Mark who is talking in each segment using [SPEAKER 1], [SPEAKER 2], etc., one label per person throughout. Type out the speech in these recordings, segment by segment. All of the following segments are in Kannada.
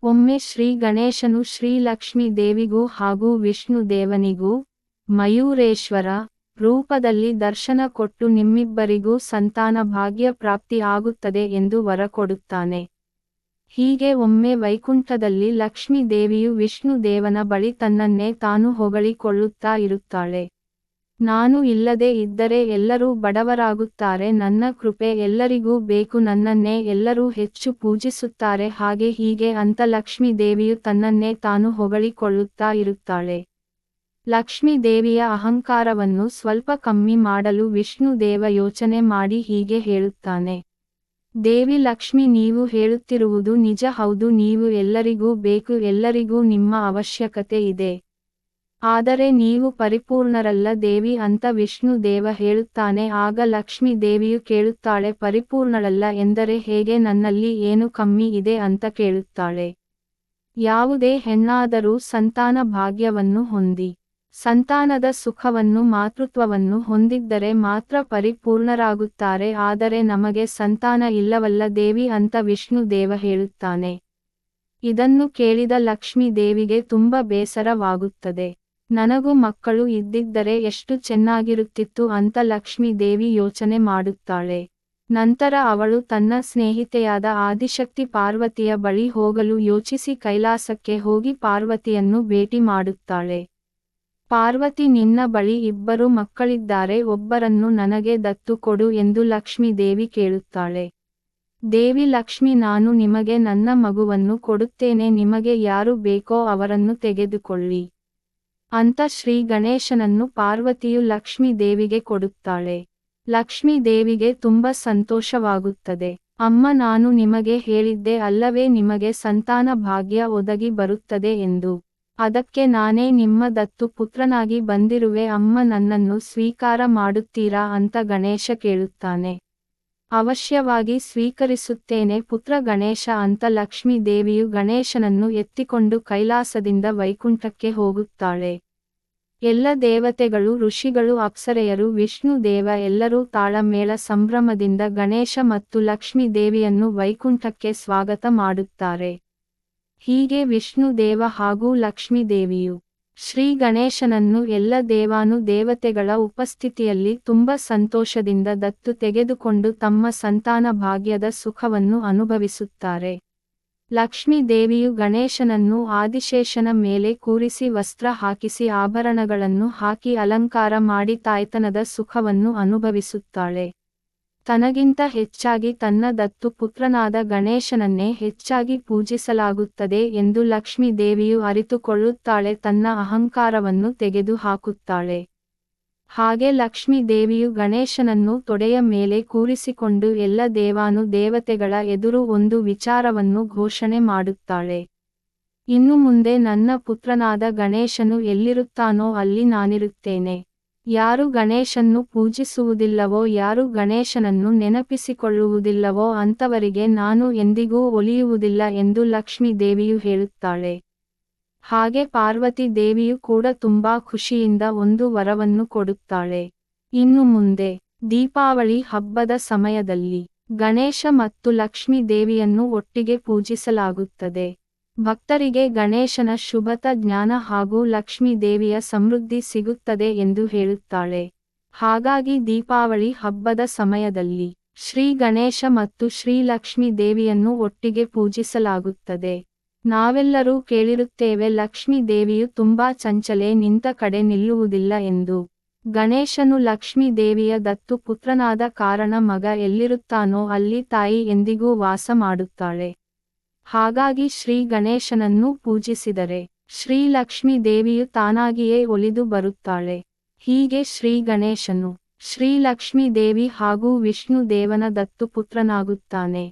[SPEAKER 1] ಒಮ್ಮೆ ಶ್ರೀ ಗಣೇಶನು ಶ್ರೀ ಲಕ್ಷ್ಮೀ ದೇವಿಗೂ ಹಾಗೂ ವಿಷ್ಣು ದೇವನಿಗೂ ಮಯೂರೇಶ್ವರ ರೂಪದಲ್ಲಿ ದರ್ಶನ ಕೊಟ್ಟು ನಿಮ್ಮಿಬ್ಬರಿಗೂ ಸಂತಾನ ಭಾಗ್ಯ ಪ್ರಾಪ್ತಿ ಆಗುತ್ತದೆ ಎಂದು ವರ ಕೊಡುತ್ತಾನೆ. ಹೀಗೆ ಒಮ್ಮೆ ವೈಕುಂಠದಲ್ಲಿ ಲಕ್ಷ್ಮೀ ದೇವಿಯು ವಿಷ್ಣು ದೇವನ ಬಳಿ ತನ್ನನ್ನೇ ತಾನು ಹೊಗಳಿಕೊಳ್ಳುತ್ತಾ ಇರುತ್ತಾಳೆ. ನಾನು ಇಲ್ಲದೆ ಇದ್ದರೆ ಎಲ್ಲರೂ ಬಡವರಾಗುತ್ತಾರೆ, ನನ್ನ ಕೃಪೆ ಎಲ್ಲರಿಗೂ ಬೇಕು, ನನ್ನನ್ನೇ ಎಲ್ಲರೂ ಹೆಚ್ಚು ಪೂಜಿಸುತ್ತಾರೆ, ಹಾಗೆ ಹೀಗೆ ಅಂತ ಲಕ್ಷ್ಮೀ ದೇವಿಯು ತನ್ನನ್ನೇ ತಾನು ಹೊಗಳಿಕೊಳ್ಳುತ್ತಾ ಇರುತ್ತಾಳೆ. ಲಕ್ಷ್ಮೀ ದೇವಿಯ ಅಹಂಕಾರವನ್ನು ಸ್ವಲ್ಪ ಕಮ್ಮಿ ಮಾಡಲು ವಿಷ್ಣು ದೇವ ಯೋಚನೆ ಮಾಡಿ ಹೀಗೆ ಹೇಳುತ್ತಾನೆ. ದೇವಿ ಲಕ್ಷ್ಮಿ, ನೀವು ಹೇಳುತ್ತಿರುವುದು ನಿಜ, ಹೌದು, ನೀವು ಎಲ್ಲರಿಗೂ ಬೇಕು, ಎಲ್ಲರಿಗೂ ನಿಮ್ಮ ಅವಶ್ಯಕತೆ ಇದೆ. ಆದರೆ ನೀವು ಪರಿಪೂರ್ಣರಲ್ಲ ದೇವಿ ಅಂತ ವಿಷ್ಣು ದೇವ ಹೇಳುತ್ತಾನೆ. ಆಗ ಲಕ್ಷ್ಮೀ ದೇವಿಯು ಕೇಳುತ್ತಾಳೆ, ಪರಿಪೂರ್ಣಳಲ್ಲ ಎಂದರೆ ಹೇಗೆ, ನನ್ನಲ್ಲಿ ಏನು ಕಮ್ಮಿ ಇದೆ ಅಂತ ಕೇಳುತ್ತಾಳೆ. ಯಾವುದೇ ಹೆಣ್ಣಾದರೂ ಸಂತಾನ ಭಾಗ್ಯವನ್ನು ಹೊಂದಿ ಸಂತಾನದ ಸುಖವನ್ನು ಮಾತೃತ್ವವನ್ನು ಹೊಂದಿದ್ದರೆ ಮಾತ್ರ ಪರಿಪೂರ್ಣರಾಗುತ್ತಾರೆ, ಆದರೆ ನಮಗೆ ಸಂತಾನ ಇಲ್ಲವಲ್ಲ ದೇವಿ ಅಂತ ವಿಷ್ಣು ದೇವ ಹೇಳುತ್ತಾನೆ. ಇದನ್ನು ಕೇಳಿದ ಲಕ್ಷ್ಮೀ ದೇವಿಗೆ ತುಂಬ ಬೇಸರವಾಗುತ್ತದೆ. ನನಗೂ ಮಕ್ಕಳು ಇದ್ದಿದ್ದರೆ ಎಷ್ಟು ಚೆನ್ನಾಗಿರುತ್ತಿತ್ತು ಅಂತ ಲಕ್ಷ್ಮೀ ದೇವಿ ಯೋಚನೆ ಮಾಡುತ್ತಾಳೆ. ನಂತರ ಅವಳು ತನ್ನ ಸ್ನೇಹಿತೆಯಾದ ಆದಿಶಕ್ತಿ ಪಾರ್ವತಿಯ ಬಳಿ ಹೋಗಲು ಯೋಚಿಸಿ ಕೈಲಾಸಕ್ಕೆ ಹೋಗಿ ಪಾರ್ವತಿಯನ್ನು ಭೇಟಿ ಮಾಡುತ್ತಾಳೆ. ಪಾರ್ವತಿ, ನಿನ್ನ ಬಳಿ 2 ಮಕ್ಕಳಿದ್ದಾರೆ, ಒಬ್ಬರನ್ನು ನನಗೆ ದತ್ತು ಕೊಡು ಎಂದು ಲಕ್ಷ್ಮೀ ದೇವಿ ಕೇಳುತ್ತಾಳೆ. ದೇವಿ ಲಕ್ಷ್ಮಿ, ನಾನು ನಿಮಗೆ ನನ್ನ ಮಗುವನ್ನು ಕೊಡುತ್ತೇನೆ, ನಿಮಗೆ ಯಾರು ಬೇಕೋ ಅವರನ್ನು ತೆಗೆದುಕೊಳ್ಳಿ ಅಂತ ಶ್ರೀ ಗಣೇಶನನ್ನು ಪಾರ್ವತಿಯು ಲಕ್ಷ್ಮೀ ದೇವಿಗೆ ಕೊಡುತ್ತಾಳೆ. ಲಕ್ಷ್ಮೀ ದೇವಿಗೆ ತುಂಬ ಸಂತೋಷವಾಗುತ್ತದೆ. ಅಮ್ಮ, ನಾನು ನಿಮಗೆ ಹೇಳಿದ್ದೆ ಅಲ್ಲವೇ ನಿಮಗೆ ಸಂತಾನ ಭಾಗ್ಯ ಒದಗಿ ಬರುತ್ತದೆ ಎಂದು. ಅದಕ್ಕೆ ನಾನೇ ನಿಮ್ಮ ದತ್ತು ಪುತ್ರನಾಗಿ ಬಂದಿರುವೆ ಅಮ್ಮ, ನನ್ನನ್ನು ಸ್ವೀಕಾರ ಮಾಡುತ್ತೀರಾ ಅಂತ ಗಣೇಶ ಕೇಳುತ್ತಾನೆ. ಅವಶ್ಯವಾಗಿ ಸ್ವೀಕರಿಸುತ್ತೇನೆ ಪುತ್ರ ಗಣೇಶ ಅಂತ ಲಕ್ಷ್ಮೀ ದೇವಿಯು ಗಣೇಶನನ್ನು ಎತ್ತಿಕೊಂಡು ಕೈಲಾಸದಿಂದ ವೈಕುಂಠಕ್ಕೆ ಹೋಗುತ್ತಾಳೆ. ಎಲ್ಲ ದೇವತೆಗಳು, ಋಷಿಗಳು, ಅಪ್ಸರೆಯರು, ವಿಷ್ಣು ದೇವ ಎಲ್ಲರೂ ತಾಳಮೇಳ ಸಂಭ್ರಮದಿಂದ ಗಣೇಶ ಮತ್ತು ಲಕ್ಷ್ಮೀ ದೇವಿಯನ್ನು ವೈಕುಂಠಕ್ಕೆ ಸ್ವಾಗತ ಮಾಡುತ್ತಾರೆ. ಹೀಗೆ ವಿಷ್ಣು ದೇವ ಹಾಗೂ ಲಕ್ಷ್ಮೀ ದೇವಿಯು ಶ್ರೀ ಗಣೇಶನನ್ನು ಎಲ್ಲ ದೇವಾನು ದೇವತೆಗಳ ಉಪಸ್ಥಿತಿಯಲ್ಲಿ ತುಂಬ ಸಂತೋಷದಿಂದ ದತ್ತು ತೆಗೆದುಕೊಂಡು ತಮ್ಮ ಸಂತಾನ ಭಾಗ್ಯದ ಸುಖವನ್ನು ಅನುಭವಿಸುತ್ತಾರೆ. ಲಕ್ಷ್ಮೀ ದೇವಿಯು ಗಣೇಶನನ್ನು ಆದಿಶೇಷನ ಮೇಲೆ ಕೂರಿಸಿ ವಸ್ತ್ರ ಹಾಕಿಸಿ ಆಭರಣಗಳನ್ನು ಹಾಕಿ ಅಲಂಕಾರ ಮಾಡಿ ತಾಯ್ತನದ ಸುಖವನ್ನು ಅನುಭವಿಸುತ್ತಾಳೆ. ತನಗಿಂತ ಹೆಚ್ಚಾಗಿ ತನ್ನ ದತ್ತು ಪುತ್ರನಾದ ಗಣೇಶನನ್ನೇ ಹೆಚ್ಚಾಗಿ ಪೂಜಿಸಲಾಗುತ್ತದೆ ಎಂದು ಲಕ್ಷ್ಮೀ ದೇವಿಯು ಅರಿತುಕೊಳ್ಳುತ್ತಾಳೆ. ತನ್ನ ಅಹಂಕಾರವನ್ನು ತೆಗೆದು ಹಾಕುತ್ತಾಳೆ. ಹಾಗೆ ಲಕ್ಷ್ಮೀ ದೇವಿಯು ಗಣೇಶನನ್ನು ತೊಡೆಯ ಮೇಲೆ ಕೂರಿಸಿಕೊಂಡು ಎಲ್ಲ ದೇವಾನು ದೇವತೆಗಳ ಎದುರು ಒಂದು ವಿಚಾರವನ್ನು ಘೋಷಣೆ ಮಾಡುತ್ತಾಳೆ. ಇನ್ನು ಮುಂದೆ ನನ್ನ ಪುತ್ರನಾದ ಗಣೇಶನು ಎಲ್ಲಿರುತ್ತಾನೋ ಅಲ್ಲಿ ನಾನಿರುತ್ತೇನೆ. ಯಾರು ಗಣೇಶನ್ನು ಪೂಜಿಸುವುದಿಲ್ಲವೋ, ಯಾರು ಗಣೇಶನನ್ನು ನೆನಪಿಸಿಕೊಳ್ಳುವುದಿಲ್ಲವೋ ಅಂಥವರಿಗೆ ನಾನು ಎಂದಿಗೂ ಒಲಿಯುವುದಿಲ್ಲ ಎಂದು ಲಕ್ಷ್ಮೀ ದೇವಿಯು ಹೇಳುತ್ತಾಳೆ. ಹಾಗೆ ಪಾರ್ವತಿ ದೇವಿಯು ಕೂಡ ತುಂಬಾ ಖುಷಿಯಿಂದ ಒಂದು ವರವನ್ನು ಕೊಡುತ್ತಾಳೆ. ಇನ್ನು ಮುಂದೆ ದೀಪಾವಳಿ ಹಬ್ಬದ ಸಮಯದಲ್ಲಿ ಗಣೇಶ ಮತ್ತು ಲಕ್ಷ್ಮೀ ದೇವಿಯನ್ನು ಒಟ್ಟಿಗೆ ಪೂಜಿಸಲಾಗುತ್ತದೆ. ಭಕ್ತರಿಗೆ ಗಣೇಶನ ಶುಭತ ಜ್ಞಾನ ಹಾಗೂ ಲಕ್ಷ್ಮೀ ದೇವಿಯ ಸಮೃದ್ಧಿ ಸಿಗುತ್ತದೆ ಎಂದು ಹೇಳುತ್ತಾಳೆ. ಹಾಗಾಗಿ ದೀಪಾವಳಿ ಹಬ್ಬದ ಸಮಯದಲ್ಲಿ ಶ್ರೀ ಗಣೇಶ ಮತ್ತು ಶ್ರೀ ಲಕ್ಷ್ಮೀ ದೇವಿಯನ್ನು ಒಟ್ಟಿಗೆ ಪೂಜಿಸಲಾಗುತ್ತದೆ. ನಾವೆಲ್ಲರೂ ಕೇಳಿರುತ್ತೇವೆ, ಲಕ್ಷ್ಮೀ ದೇವಿಯು ತುಂಬಾ ಚಂಚಲೆ, ನಿಂತ ಕಡೆ ನಿಲ್ಲುವುದಿಲ್ಲ ಎಂದು. ಗಣೇಶನು ಲಕ್ಷ್ಮೀ ದೇವಿಯ ದತ್ತು ಪುತ್ರನಾದ ಕಾರಣ ಮಗ ಎಲ್ಲಿರುತ್ತಾನೋ ಅಲ್ಲಿ ತಾಯಿ ಎಂದಿಗೂ ವಾಸ ಮಾಡುತ್ತಾಳೆ. ಹಾಗಾಗಿ ಶ್ರೀ ಗಣೇಶನನ್ನು ಪೂಜಿಸಿದರೆ ಶ್ರೀ ಲಕ್ಷ್ಮೀ ದೇವಿಯು ತಾನಾಗಿಯೇ ಒಲಿದು ಬರುತ್ತಾಳೆ. ಹೀಗೆ ಶ್ರೀ ಗಣೇಶನು ಶ್ರೀ ಲಕ್ಷ್ಮೀ ದೇವಿ ಹಾಗೂ ವಿಷ್ಣು ದೇವನ ದತ್ತು ಪುತ್ರನಾಗುತ್ತಾನೆ.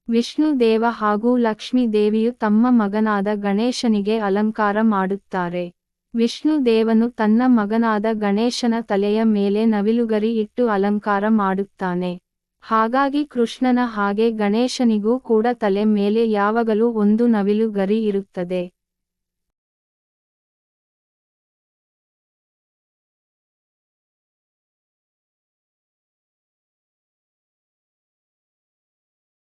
[SPEAKER 1] ವಿಷ್ಣು ದೇವ ಹಾಗೂ ಲಕ್ಷ್ಮೀ ದೇವಿಯು ತಮ್ಮ ಮಗನಾದ ಗಣೇಶನಿಗೆ ಅಲಂಕಾರ ಮಾಡುತ್ತಾರೆ. ವಿಷ್ಣು ದೇವನು ತನ್ನ ಮಗನಾದ ಗಣೇಶನ ತಲೆಯ ಮೇಲೆ ನವಿಲುಗರಿ ಇಟ್ಟು ಅಲಂಕಾರ ಮಾಡುತ್ತಾನೆ. ಹಾಗಾಗಿ ಕೃಷ್ಣನ ಹಾಗೆ ಗಣೇಶನಿಗೂ ಕೂಡ ತಲೆ ಮೇಲೆ ಯಾವಾಗಲೂ ಒಂದು ನವಿಲು ಗರಿ ಇರುತ್ತದೆ.